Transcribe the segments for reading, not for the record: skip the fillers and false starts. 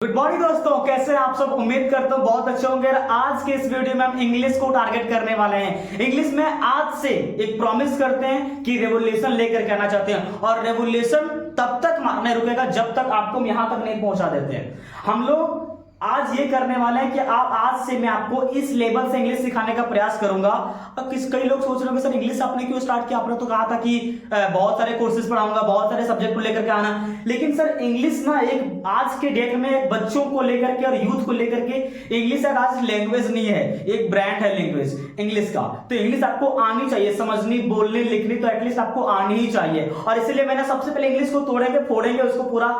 Good morning दोस्तों, कैसे हैं आप सब। उम्मीद करता हूँ बहुत अच्छे होंगे। आज के इस वीडियो में हम इंग्लिश को टारगेट करने वाले हैं। इंग्लिश में आज से एक प्रॉमिस करते हैं कि रेवोल्यूशन लेकर के आना चाहते हैं, और रेवोल्यूशन तब तक नहीं रुकेगा जब तक आपको यहां तक नहीं पहुंचा देते हैं। हम लोग आज ये करने वाले हैं कि आज से मैं आपको इस लेवल से इंग्लिश सिखाने का प्रयास करूंगा। अब कई लोग सोच रहे होंगे सर इंग्लिश आपने क्यों स्टार्ट किया, आपने तो कहा था कि बहुत सारे कोर्सेज पढ़ाऊंगा, बहुत सारे सब्जेक्ट को लेकर के आना। लेकिन सर इंग्लिश ना एक आज के डेट में बच्चों को लेकर के और यूथ को लेकर के इंग्लिश एक आज लैंग्वेज नहीं है, एक ब्रांड है लैंग्वेज इंग्लिश का। तो इंग्लिश आपको आनी चाहिए, समझनी, बोलनी, लिखनी तो एटलीस्ट आपको आनी ही चाहिए। और इसलिए मैंने सबसे पहले इंग्लिश को तोड़ेंगे, फोड़ेंगे, उसको पूरा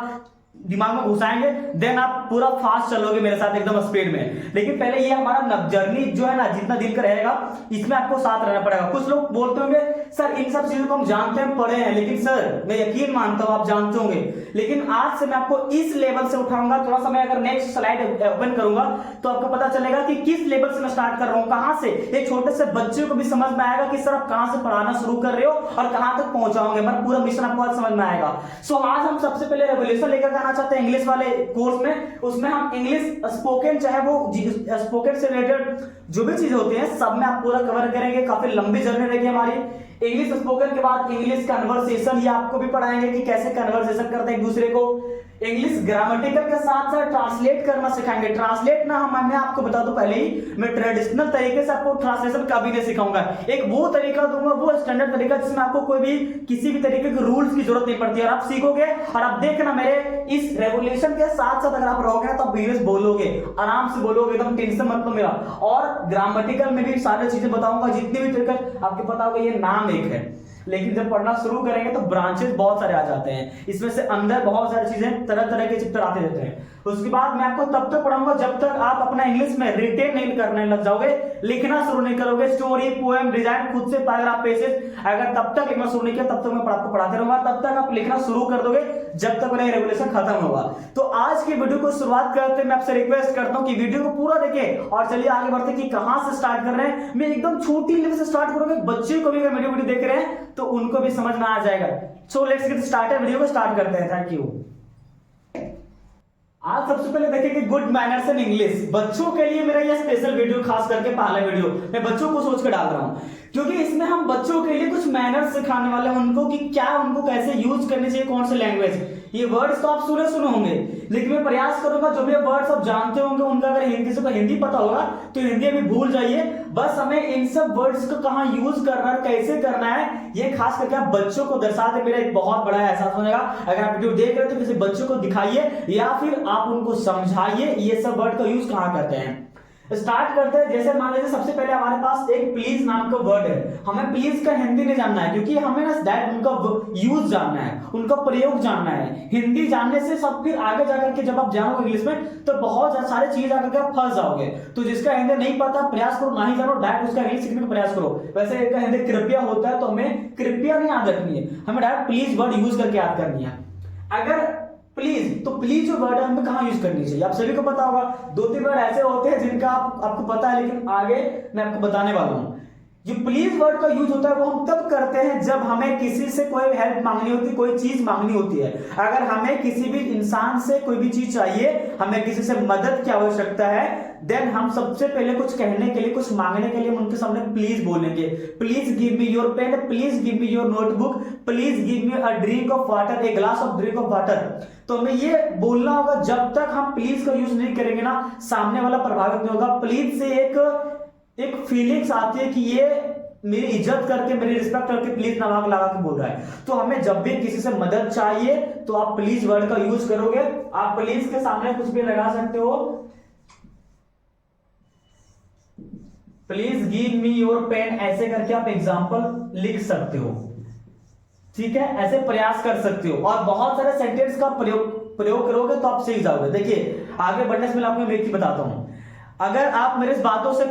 दिमाग में घुसाएंगे, देन आप पूरा फास्ट चलोगे मेरे साथ एकदम स्पीड में। लेकिन पहले ये हमारा जर्नी जो है ना, जितना दिन का रहेगा इसमें आपको साथ रहना पड़ेगा। कुछ लोग बोलते होंगे सर इन सब चीजों को हम जानते हैं, पढ़े हैं, लेकिन सर मैं यकीन मानता हूं आप जानते होंगे, लेकिन आज से मैं आपको इस लेवल से उठाऊंगा। थोड़ा सा मैं अगर नेक्स्ट स्लाइड ओपन करूंगा तो आपको पता चलेगा कि किस लेवल से मैं स्टार्ट कर रहा हूं, कहां से। एक छोटे से बच्चे को भी समझ में आएगा कि सर आप कहां से पढ़ाना शुरू कर रहे हो और कहां तक पहुंचाओगे। मेरा पूरा मिशन आपको आज समझ में आएगा। सो आज हम सबसे पहले रेवोल्यूशन लेकर आना चाहते हैं इंग्लिश वाले कोर्स में। उसमें हम इंग्लिश स्पोकन, चाहे वो स्पोकन से रिलेटेड जो भी चीजें होती हैं सब में आप पूरा कवर करेंगे। काफी लंबी जर्नी रहेगी हमारी। इंग्लिश स्पोकन के बाद इंग्लिश कन्वर्सेशन, ये आपको भी पढ़ाएंगे कि कैसे कन्वर्सेशन करते हैं एक दूसरे को। इंग्लिश ग्रामेटिकल के साथ साथ ट्रांसलेट करना सिखाएंगे। ट्रांसलेट ना मैं आपको बता दूं पहले ही, मैं ट्रेडिशनल तरीके से आपको ट्रांसलेशन कभी नहीं सिखाऊंगा। एक वो तरीका दूंगा, वो स्टैंडर्ड तरीका जिसमें आपको कोई भी किसी भी तरीके के रूल्स की जरूरत नहीं पड़ती है, और आप सीखोगे। और आप देखना मेरे इस रेवोल्यूशन के साथ साथ अगर आप रहोगे तो आप इंग्लिश बोलोगे, आराम से बोलोगे, एकदम टेंशन मत लो मेरा। और ग्रामेटिकल में भी सारी चीजें बताऊंगा, जितने भी तरीके आपको पता होगा। ये नाम एक है, लेकिन जब पढ़ना शुरू करेंगे तो ब्रांचेस बहुत सारे आ जाते हैं। इसमें से अंदर बहुत सारी चीजें, तरह तरह के चैप्टर आते रहते हैं। उसके बाद मैं आपको तब तक पढ़ाऊंगा जब तक आप अपना इंग्लिश में रिटेन नहीं करने लग जाओगे, लिखना शुरू नहीं करोगे। स्टोरी, पोएम, डिजाइन, खुद से पैराग्राफ, पेजेस, अगर तब तक लिखना शुरू नहीं किया तब तक मैं आपको पढ़ाते रहूंगा। तब तक आप लिखना शुरू कर दोगे जब तक मेरा रेवोल्यूशन खत्म होगा। तो आज की वीडियो को शुरुआत करते मैं आपसे रिक्वेस्ट करता हूं कि वीडियो को पूरा देखें और चलिए आगे बढ़ते कि कहां से स्टार्ट कर रहे हैं। मैं एकदम छोटी लेवल से स्टार्ट करूंगा, बच्चे को भी अगर वीडियो देख रहे हैं तो उनको भी समझ में आ जाएगा। So let's get started, video को स्टार्ट करते हैं। Thank you. आज सबसे पहले देखेंगे गुड मैनर्स इन इंग्लिश। बच्चों के लिए मेरा यह स्पेशल वीडियो, खास करके पहला वीडियो मैं बच्चों को सोच कर डाल रहा हूं, क्योंकि इसमें हम बच्चों के लिए कुछ मैनर्स सिखाने वाले हैं उनको, कि क्या उनको कैसे यूज करने चाहिए, कौन से लैंग्वेज। ये वर्ड्स तो आप सुने होंगे, लेकिन मैं प्रयास करूंगा जो भी वर्ड्स आप जानते होंगे उनका अगर हिंदी से हिंदी पता होगा तो हिंदी अभी भूल जाइए। बस हमें इन सब वर्ड्स को कहां यूज करना है, कैसे करना है, ये खास करके आप बच्चों को दर्शा दे। मेरा एक बहुत बड़ा एहसास होगा। अगर आप वीडियो देख रहे हो तो किसी बच्चों को दिखाइए या फिर आप उनको समझाइए ये सब वर्ड का यूज कहां करते हैं। स्टार्ट करते हैं। जैसे मान लीजिए सबसे पहले हमारे पास एक प्लीज नाम का वर्ड है। हमें प्लीज का हिंदी नहीं जानना है, क्योंकि हमें ना दैट उनका यूज जानना है, उनका प्रयोग जानना है। हिंदी जानने से सब फिर आगे जाकर के जब आप जानोगे इंग्लिश में तो बहुत सारी चीज आकर के आप फंस जाओगे। तो जिसका हिंदी नहीं पता प्रयास करो, ना ही जानो, डायरेक्ट उसका इंग्लिश सीखने का प्रयास करो। वैसे एक हिंदी कृपया होता है तो हमें कृपया नहीं याद रखनी है, हमें डायरेक्ट प्लीज वर्ड यूज करके याद करनी है। अगर प्लीज, तो प्लीज जो वर्ड है हमें कहां यूज करनी चाहिए आप सभी को पता होगा। दो तीन वर्ड ऐसे होते हैं जिनका आपको पता है, लेकिन आगे मैं आपको बताने वाला हूं। जो प्लीज वर्ड का यूज होता है वो हम तब करते हैं जब हमें किसी से कोई हेल्प मांगनी होती है, कोई चीज मांगनी होती है। अगर हमें किसी भी इंसान से कोई भी चीज चाहिए, हमें किसी से मदद की आवश्यकता है, देन हम सबसे पहले कुछ कहने के लिए, कुछ मांगने के लिए हम उनके सामने प्लीज बोलेंगे। Please give me your pen, please give me your notebook, please give me a drink of water, a glass of drink of water. तो हमें ये बोलना होगा। जब तक हम प्लीज का यूज नहीं करेंगे ना, सामने वाला प्रभावित नहीं होगा। प्लीज से एक फीलिंग्स आती है कि ये मेरी इज्जत करके, मेरी रिस्पेक्ट करके प्लीज नमक लगा के बोल रहा है। तो हमें जब भी किसी से मदद चाहिए तो आप प्लीज वर्ड का यूज करोगे। आप प्लीज के सामने कुछ भी लगा सकते हो। Please give me your pen, ऐसे करके आप एग्जाम्पल लिख सकते हो। ठीक है, ऐसे प्रयास कर सकते हो और बहुत सारे सेंटेंस का प्रयोग करोगे तो आप सीख जाओगे। देखिए आगे बढ़ने से पहले आपको मैं एक चीज बताता हूं। अगर आप मेरे इस बातों से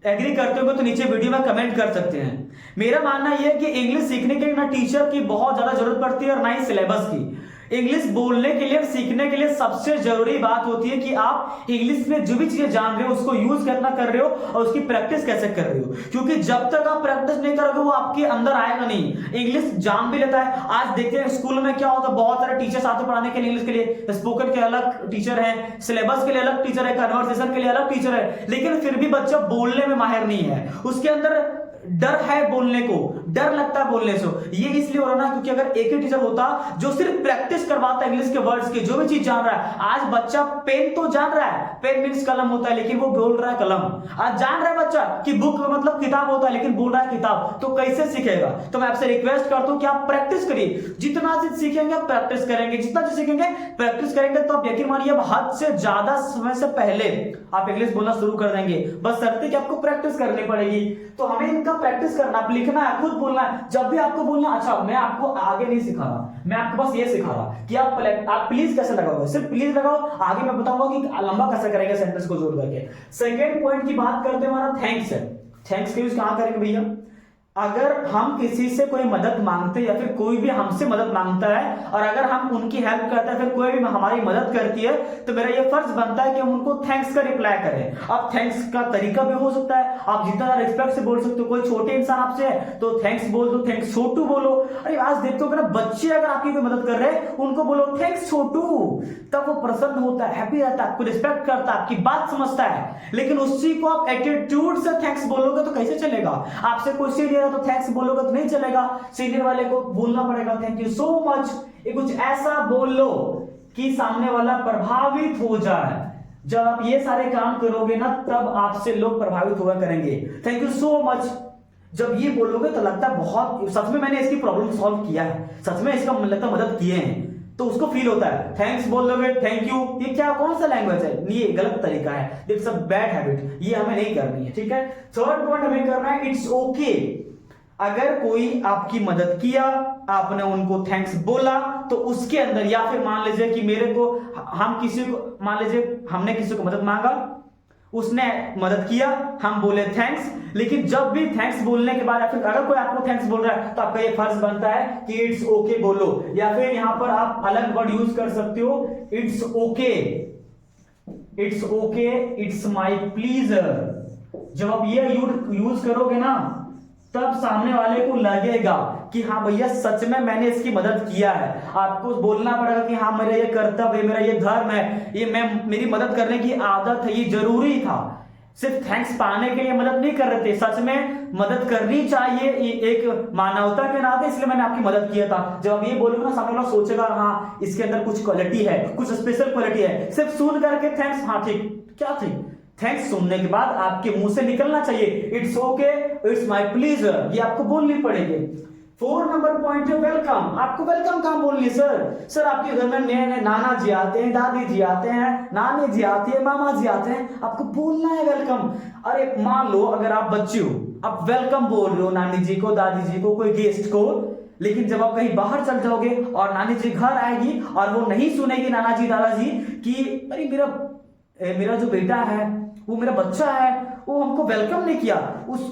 एग्री करते हो तो नीचे वीडियो में कमेंट कर सकते हैं। मेरा मानना यह है कि इंग्लिश सीखने के लिए ना टीचर की बहुत ज्यादा जरूरत पड़ती है और ना ही सिलेबस की। इंग्लिश बोलने के लिए, सीखने के लिए सबसे जरूरी बात होती है कि आप इंग्लिश में जो भी चीजें जान रहे हो उसको यूज करना कर रहे हो और उसकी प्रैक्टिस कैसे कर रहे हो, क्योंकि जब तक आप प्रैक्टिस नहीं करोगे वो आपके अंदर आएगा नहीं। इंग्लिश जान भी लेता है। आज देखते हैं स्कूल में क्या होता है, बहुत सारे टीचर्स आते पढ़ाने के लिए इंग्लिश के लिए, स्पोकन के अलग टीचर है, सिलेबस के लिए अलग टीचर है, कन्वर्सेशन के लिए अलग टीचर है, लेकिन फिर भी बच्चा बोलने में माहिर नहीं है, उसके अंदर डर है बोलने को, डर लगता है बोलने से। ये इसलिए हो रहा है क्योंकि अगर एक ही टीचर होता जो सिर्फ प्रैक्टिस करवाता इंग्लिश के वर्ड्स की, जो भी चीज जान रहा है, आज बच्चा पेन तो जान रहा है, पेन मीन्स कलम होता है, लेकिन वो बोल रहा है कलम। आज जान रहा है बच्चा कि बुक मतलब किताब होता है, लेकिन बोल रहा है किताब, तो कैसे सीखेगा। तो मैं आपसे रिक्वेस्ट करता हूं कि आप प्रैक्टिस करिए, जितना चीज सीखेंगे आप प्रैक्टिस करेंगे, जितना चीज सीखेंगे प्रैक्टिस करेंगे, तो आप यकीन मानिए हद से ज्यादा समय से पहले आप इंग्लिश बोलना शुरू कर देंगे। बस शर्त कि आपको प्रैक्टिस करनी पड़ेगी। तो हमें इनका प्रैक्टिस करना, आप लिखना है, खुद बोलना है। जब भी आपको बोलना, अच्छा मैं आपको आगे नहीं सिखा रहा, मैं आपको बस ये सिखा रहा कि आप प्लीज कैसे लगाओगे, सिर्फ प्लीज लगाओ, आगे मैं बताऊंगा कि लंबा कैसे करेंगे सेंटेंस को जोड़ करके। सेकेंड पॉइंट की बात करते हैं, हमारा थैंक्स है। थैंक्स का यूज कहां करेंगे भैया, अगर हम किसी से कोई मदद मांगते हैं या फिर कोई भी हमसे मदद मांगता है और अगर हम उनकी हेल्प करते हैं, फिर कोई भी हमारी मदद करती है, तो मेरा ये फर्ज बनता है कि हम उनको थैंक्स का रिप्लाई करें। अब थैंक्स का तरीका भी हो सकता है, आप जितना ज्यादा रिस्पेक्ट से बोल सकते हो। कोई छोटे इंसान आपसे है तो थैंक्स बोल दो, थैंक्स छोटू बोलो। अरे आज देखते हो ना, बच्चे अगर आपकी कोई मदद कर रहे हैं उनको बोलो थैंक्स छोटू, तब वो प्रसन्न होता है, हैप्पी रहता है, आपको रिस्पेक्ट करता है, आपकी बात समझता है। लेकिन उसी को आप एटीट्यूड से थैंक्स बोलोगे तो कैसे चलेगा। आपसे कोई सीनियर है तो थैंक्स बोलोगे तो नहीं चलेगा, सीनियर वाले को बोलना पड़ेगा थैंक यू सो मच। ये कुछ ऐसा बोल लो कि सामने वाला प्रभावित हो जाए। जब आप ये सारे काम करोगे ना, तब आपसे लोग प्रभावित हुआ करेंगे। थैंक यू सो मच जब ये बोलोगे तो लगता है बहुत सच में मैंने इसकी प्रॉब्लम सॉल्व किया है, सच में इसका लगता मदद किए हैं, तो उसको फील होता है। थैंक्स बोल दोगे, थैंक यू, ये क्या कौन सा लैंग्वेज है, ये गलत तरीका है, इट्स अ बैड हैबिट, ये हमें नहीं करनी है। ठीक है, थर्ड पॉइंट हमें करना है, इट्स ओके। अगर कोई आपकी मदद किया, आपने उनको थैंक्स बोला, तो उसके अंदर, या फिर मान लीजिए कि मेरे को, हम किसी को, मान लीजिए हमने किसी को मदद मांगा, उसने मदद किया, हम बोले थैंक्स, लेकिन जब भी थैंक्स बोलने के बाद या फिर अगर कोई आपको थैंक्स बोल रहा है तो आपका ये फर्ज बनता है कि इट्स ओके बोलो। या फिर यहां पर आप अलग वर्ड यूज कर सकते हो, it's okay, it's okay, it's my pleaser. जब आप ये यूज करोगे ना, तब सामने वाले को लगेगा कि हाँ भैया सच में मैंने इसकी मदद किया है। आपको बोलना पड़ेगा कि हाँ मेरा ये कर्तव्य है, मेरा ये धर्म है, ये मेरी मदद करने की आदत है, ये जरूरी था। सिर्फ थैंक्स पाने के लिए मदद नहीं कर रहे थे, सच में मदद करनी चाहिए, एक मानवता के नाते, इसलिए मैंने आपकी मदद किया था। जब आप ये बोलोगे ना, सामने वाला सोचेगा हाँ इसके अंदर कुछ क्वालिटी है, कुछ स्पेशल क्वालिटी है। सिर्फ सुन करके थैंक्स, हाँ ठीक, क्या थी, थैंक्स सुनने के बाद आपके मुंह से निकलना चाहिए it's okay, it's my pleaser, ये आपको बोलनी पड़ेगी। 4 नंबर पॉइंट है वेलकम। आपको वेलकम कहां बोलनी सर आपके घर में नए नए नाना जी आते हैं, दादी जी आते हैं, नानी जी आती है, मामा जी आते हैं, आपको बोलना है वेलकम। अरे मान लो अगर आप बच्चे हो, आप वेलकम बोल रहे हो नानी जी को, दादी जी को, कोई गेस्ट को, लेकिन जब आप कहीं बाहर चल जाओगे और नानी जी घर आएगी और वो नहीं सुनेगी नाना जी दादाजी कि अरे मेरा जो बेटा है, वो मेरा बच्चा है, वो हमको वेलकम नहीं किया,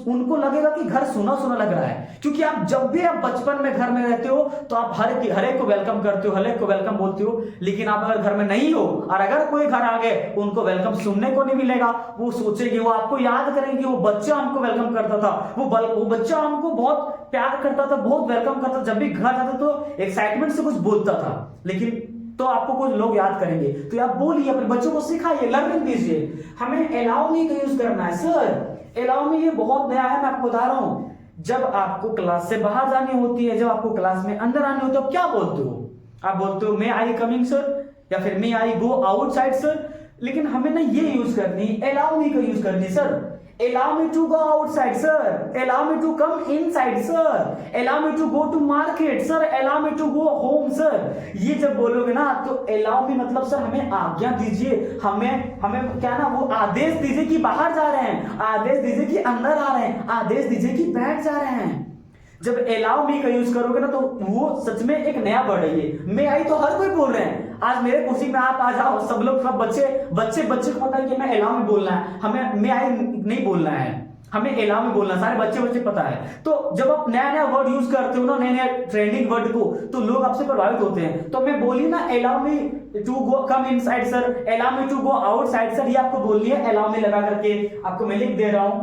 उनको लगेगा कि घर सुना सुना लग रहा है। क्योंकि आप जब भी आप बचपन में घर में रहते हो तो आप हर एक को वेलकम करते हो, हर एक को वेलकम बोलते हो। लेकिन आप अगर घर में नहीं हो और अगर कोई घर आ गए, उनको वेलकम सुनने को नहीं मिलेगा। वो सोचेंगे, वो आपको याद करेंगे, वो बच्चा हमको वेलकम करता था, वो बच्चा हमको बहुत प्यार करता था, बहुत वेलकम करता था, जब भी घर जाता तो एक्साइटमेंट से कुछ बोलता था। लेकिन तो आपको कुछ लोग याद करेंगे, तो आप बोलिए, अपने बच्चों को सिखाइए, लर्निंग दीजिए। हमें अलाउ मी का यूज करना है। सर अलाउ मी ये बहुत नया है, मैं आपको बता रहा हूं। जब आपको क्लास से बाहर जानी होती है, जब आपको क्लास में अंदर आनी होती है, तो क्या बोलते हो, आप बोलते हो मे आई कमिंग सर, या फिर मे आई गो आउटसाइड सर। लेकिन हमें ना ये यूज करनी, अलाउ मी का यूज करनी। Sir allow me to go outside sir, allow me to come inside sir, allow me to go to market sir, allow me to go home sir। ये जब बोलोगे ना, तो allow me मतलब sir हमें आज्ञा दीजिए, हमें क्या ना, वो आदेश दीजिए कि बाहर जा रहे हैं, आदेश दीजिए कि अंदर आ रहे हैं, आदेश दीजिए कि बैठ जा रहे हैं। जब अलाउ मी का यूज करोगे ना, तो वो सच में एक नया वर्ड है। ये मे आई तो हर कोई बोल रहे हैं। आज मेरे कुर्सी में आप आ जाओ, सब लोग, सब बच्चे को पता है कि मैं अलाउ मी बोलना है, हमें मे आई नहीं बोलना है। हमें एलाउ में बोलना, सारे बच्चे पता है। तो जब आप नया नया वर्ड यूज करते हो ना, नए नए ट्रेंडिंग वर्ड को, तो लोग आपसे प्रभावित होते हैं। तो मैं बोली ना allow me to go come inside sir, allow me to go outside sir, ये आपको बोलनी है एलाउ मी लगा करके। आपको मैं लिख दे रहा हूं,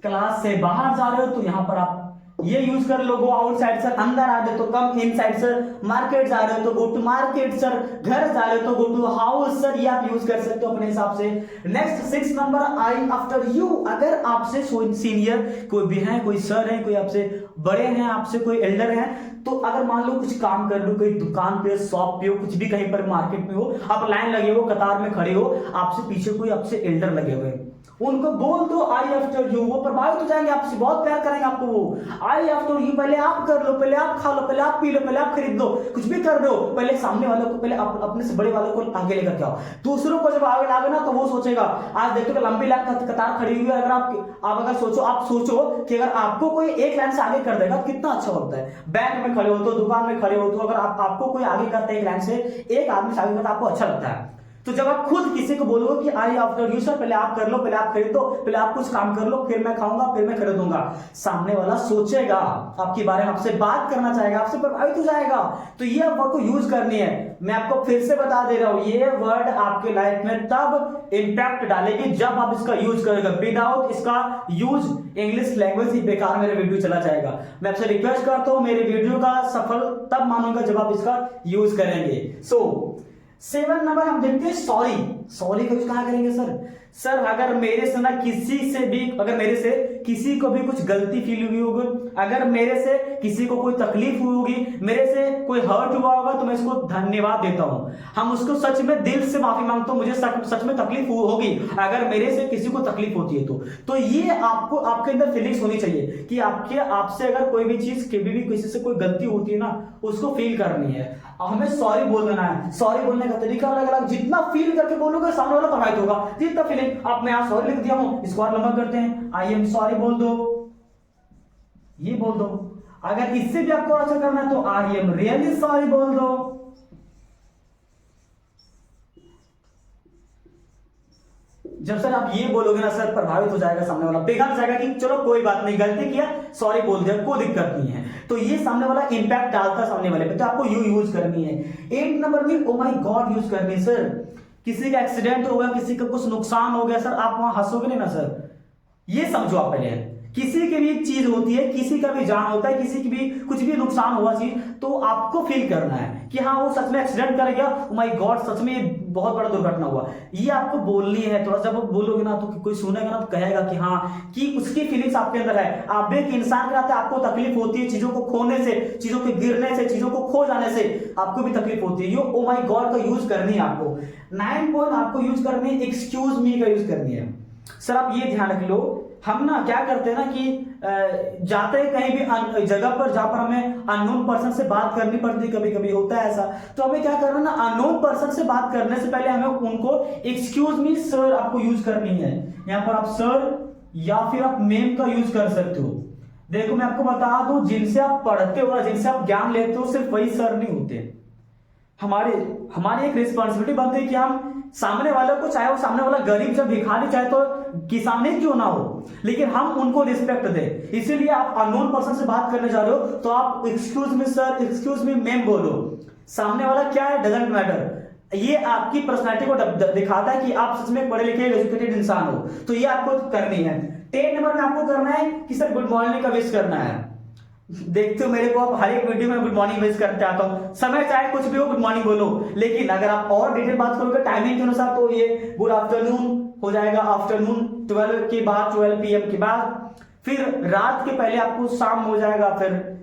क्लास से बाहर जा रहे हो तो यहां पर आप ये यूज कर लो, गो आउटसाइड सर। अंदर आ रहे हो तो कम इनसाइड सर। मार्केट जा रहे हो तो गो टू मार्केट सर। घर जा रहे हो तो गो टू हाउस सर। ये आप यूज कर सकते हो अपने हिसाब से। Next 6 number, I after you. अगर आपसे सीनियर कोई भी है, कोई सर है, कोई आपसे बड़े हैं, आपसे कोई एल्डर है, तो अगर मान लो कुछ काम कर लो, कोई दुकान पे, शॉप पे हो, कुछ भी कहीं पर मार्केट में हो, आप लाइन लगे हो, कतार में खड़े हो, आपसे पीछे कोई आपसे एल्डर लगे हुए, उनको बोल दो आई आफ्टर यू। वो प्रभावित हो जाएंगे आपसे, बहुत प्यार करेंगे आपको। वो आई आफ्टर यू, पहले आप कर लो, पहले आप खा लो, पहले आप पी लो, पहले आप खरीद लो, कुछ भी कर लो, पहले सामने वालों को, पहले अपने से बड़े वालों को आगे लेकर के आओ। दूसरों को जब आगे लागे ना, तो वो सोचेगा, आज देखो तो लंबी लाइन कतार खड़ी हुई है, अगर आप अगर सोचो कि अगर आपको कोई एक लाइन से आगे कर देगा तो कितना अच्छा होता है। बैंक में खड़े हो तो, दुकान में खड़े हो तो, अगर आपको कोई आगे करता है एक लाइन से, एक आदमी से आगे करता है, आपको अच्छा लगता है। तो जब आप खुद किसी को बोलोगे कि आई आफ्टर यू सर, पहले आप कर लो, पहले आप खरीदो, पहले आप कुछ काम कर लो, फिर मैं खाऊंगा, फिर मैं खरीदूंगा, सामने वाला सोचेगा आपके बारे में, आपसे बात करना चाहेगा, आपसे प्रभावित हो जाएगा। तो ये वर्ड को यूज करनी है। मैं आपको फिर से बता दे रहा हूं, ये वर्ड आपके लाइफ में तब इंपैक्ट डालेगी जब आप इसका यूज करेगा। विदाउट इसका यूज इंग्लिश लैंग्वेज ही बेकार मेरा वीडियो चला जाएगा। मैं आपसे रिक्वेस्ट करता हूं, मेरे वीडियो का सफल तब मानूंगा जब आप इसका यूज करेंगे। 7 नंबर हम देखते हैं सॉरी। सॉरी का यूज कहां करेंगे सर? अगर मेरे से ना किसी से भी, अगर मेरे से किसी को भी कुछ गलती फील हुई होगी, अगर मेरे से किसी को कोई तकलीफ हुई होगी, मेरे से कोई हर्ट हुआ होगा, तो मैं इसको धन्यवाद देता हूं। हम उसको सच में दिल से माफी मांगता हूं, मुझे सच में तकलीफ होगी अगर मेरे से किसी को तकलीफ होती है तो ये आपको, आपके अंदर फीलिंग्स होनी चाहिए कि आपसे अगर कोई भी चीज, कभी भी किसी से कोई गलती होती है ना, उसको फील करनी है। हमें सॉरी बोल देना है। सॉरी बोलने का तरीका अलग अलग, जितना फील करके बोलोगे सामने वाला प्रभावित होगा। जितना फीलिंग, आप मैं यहाँ सॉरी लिख दिया हूं, इसको और लंबा करते हैं, आई एम सॉरी बोल दो, ये बोल दो। अगर इससे भी आपको अच्छा करना है तो आई एम रियली सॉरी बोल दो। जब सर आप ये बोलोगे ना सर, प्रभावित हो जाएगा सामने वाला, पिघल जाएगा कि चलो कोई बात नहीं, गलती किया, सॉरी बोल दिया, कोई दिक्कत नहीं है। तो ये सामने वाला इंपैक्ट डालता है सामने वाले पे, तो आपको यू यूज करनी है। 8 नंबर में ओ माय गॉड यूज करनी है सर। किसी का एक्सीडेंट हो गया, किसी का कुछ नुकसान हो गया सर, आप वहां हंसोगे नहीं ना सर। ये समझो आप पहले, किसी की भी चीज होती है, किसी का भी जान होता है, किसी की भी कुछ भी नुकसान हुआ चीज, तो आपको फील करना है कि हाँ वो सच में एक्सीडेंट कर गया, ओ माय गॉड सच में बहुत बड़ा दुर्घटना हुआ। ये आपको बोलनी है। थोड़ा जब आप बोलोगे ना तो कोई सुनेगा ना तो कहेगा कि हाँ, कि उसकी फीलिंग्स आपके अंदर है। आप भी एक इंसान के नाते आपको तकलीफ होती है, चीजों को खोने से, चीजों के गिरने से, चीजों को खो जाने से आपको भी तकलीफ होती है। ये ओ माय गॉड का यूज करनी है आपको। 9 पॉइंट आपको यूज करनी है, एक्सक्यूज मी का यूज करनी है। सर आप ये ध्यान रख लो, हम ना क्या करते हैं ना कि जाते हैं कहीं भी जगह पर जहां पर हमें अननोन पर्सन से बात करनी पड़ती है, कभी कभी होता है ऐसा, तो हमें क्या करना ना, अननोन पर्सन से बात करने से पहले हमें उनको एक्सक्यूज मी सर आपको यूज करनी है। यहां पर आप सर या फिर आप मैम का यूज कर सकते हो। देखो मैं आपको बता दूं, जिनसे आप पढ़ते हो, जिनसे आप ज्ञान लेते हो, सिर्फ वही सर नहीं होते। हमारी एक रिस्पॉन्सिबिलिटी बनती है कि हम सामने वाले को, चाहे वो सामने वाला गरीब से भिखारी, चाहे तो किसान ही क्यों ना हो, लेकिन हम उनको रिस्पेक्ट दें। इसीलिए आप अननोन पर्सन से बात करने जा रहे हो तो आप excuse me sir, excuse me ma'am बोलो। सामने वाला क्या है डजंट मैटर। ये आपकी पर्सनैलिटी को दिखाता है कि आप सच में पढ़े लिखे एजुकेटेड इंसान हो। तो ये आपको करनी है। 10 नंबर में आपको करना है कि सर गुड मॉर्निंग का विश करना है। देखते हो मेरे को, आप हर एक वीडियो में गुड मॉर्निंग विश करते आता हूं। समय चाहे कुछ भी हो, गुड मॉर्निंग बोलो। लेकिन अगर आप और डिटेल बात करोगे टाइमिंग के अनुसार, तो ये गुड आफ्टरनून हो जाएगा। आफ्टरनून 12 के बाद, 12 PM के बाद, फिर रात के पहले आपको शाम हो जाएगा। फिर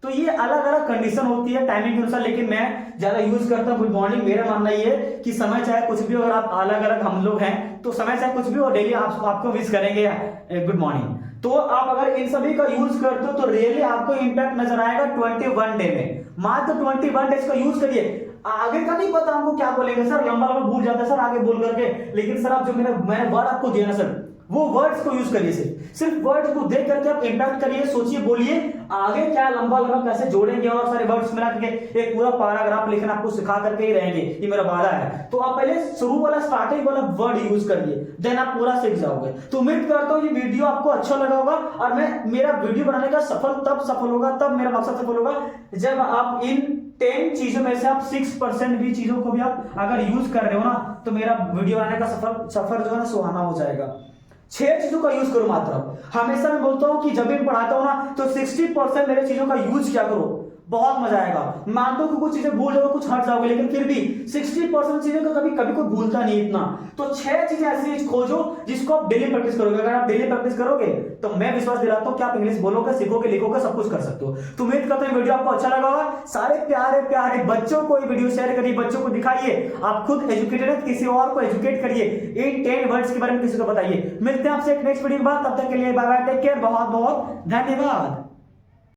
तो ये अलग अलग कंडीशन होती है टाइमिंग के अनुसार, लेकिन मैं ज्यादा यूज करता हूं गुड मॉर्निंग। मेरा मानना ये कि समय चाहे कुछ भी हो, अगर आप अलग अलग हम लोग हैं तो समय चाहे कुछ भी हो, डेली आपको विश करेंगे गुड मॉर्निंग। तो आप अगर इन सभी का यूज करते हो तो रियली आपको इंपैक्ट नजर आएगा 21 डे में। मात्र 21 डेज का यूज करिए। आगे का नहीं पता हमको क्या बोलेंगे सर, लंबा लंबा भूल जाता है सर आगे बोल करके। लेकिन सर आप जो मैंने वर्ड आपको दिया ना सर, वो वर्ड्स को यूज करिए। सिर्फ वर्ड्स को देख करके आप इंपैक्ट करिए, सोचिए, बोलिए आगे क्या लंबा लंबा कैसे जोड़ेंगे और सारे वर्ड्स मिला करके एक पूरा पैराग्राफ लिखना आपको सिखा करके ही रहेंगे, ये मेरा वादा है। तो आप पहले शुरू वाला स्टार्टिंग वाला वर्ड यूज करिए, देन आप पूरा सीख जाओगे। तो उम्मीद करता हूँ ये वीडियो आपको अच्छा लगा होगा और मेरा वीडियो बनाने का सफल होगा, तब मेरा मकसद सफल होगा जब आप इन 10 चीजों में से आप 6% भी चीजों को भी आप अगर यूज कर रहे हो ना, तो मेरा वीडियो बनाने का सफर जो है ना सुहाना हो जाएगा। 6 चीजों का यूज करो मात्र। हमेशा मैं बोलता हूं कि जब भी पढ़ाता हूं ना, तो 60% मेरे चीजों का यूज क्या करो, बहुत मजा आएगा। मानता हूं कि कुछ चीजें भूल जाओगे, कुछ हट जाओगे, लेकिन फिर भी 60% चीजें को कभी कोई भूलता नहीं इतना। तो 6 चीजें ऐसी खोजो जिसको आप डेली प्रैक्टिस करोगे। अगर आप डेली प्रैक्टिस करोगे तो मैं विश्वास दिलाता हूं कि आप इंग्लिश बोलोगे, सीखोगे, लिखोगे, सब कुछ कर सकते हो। तो उम्मीद करता हूं वीडियो आपको अच्छा लगा होगा। सारे प्यारे प्यारे बच्चों को ये वीडियो शेयर करिए, बच्चों को दिखाइए। आप खुद एजुकेटेड है, किसी और को एजुकेट करिए। इन 10 वर्ड्स के बारे में किसी को बताइए। मिलते हैं आपसे एक नेक्स्ट वीडियो के बाद, तब तक के लिए बाय बाय, टेक केयर, बहुत बहुत धन्यवाद।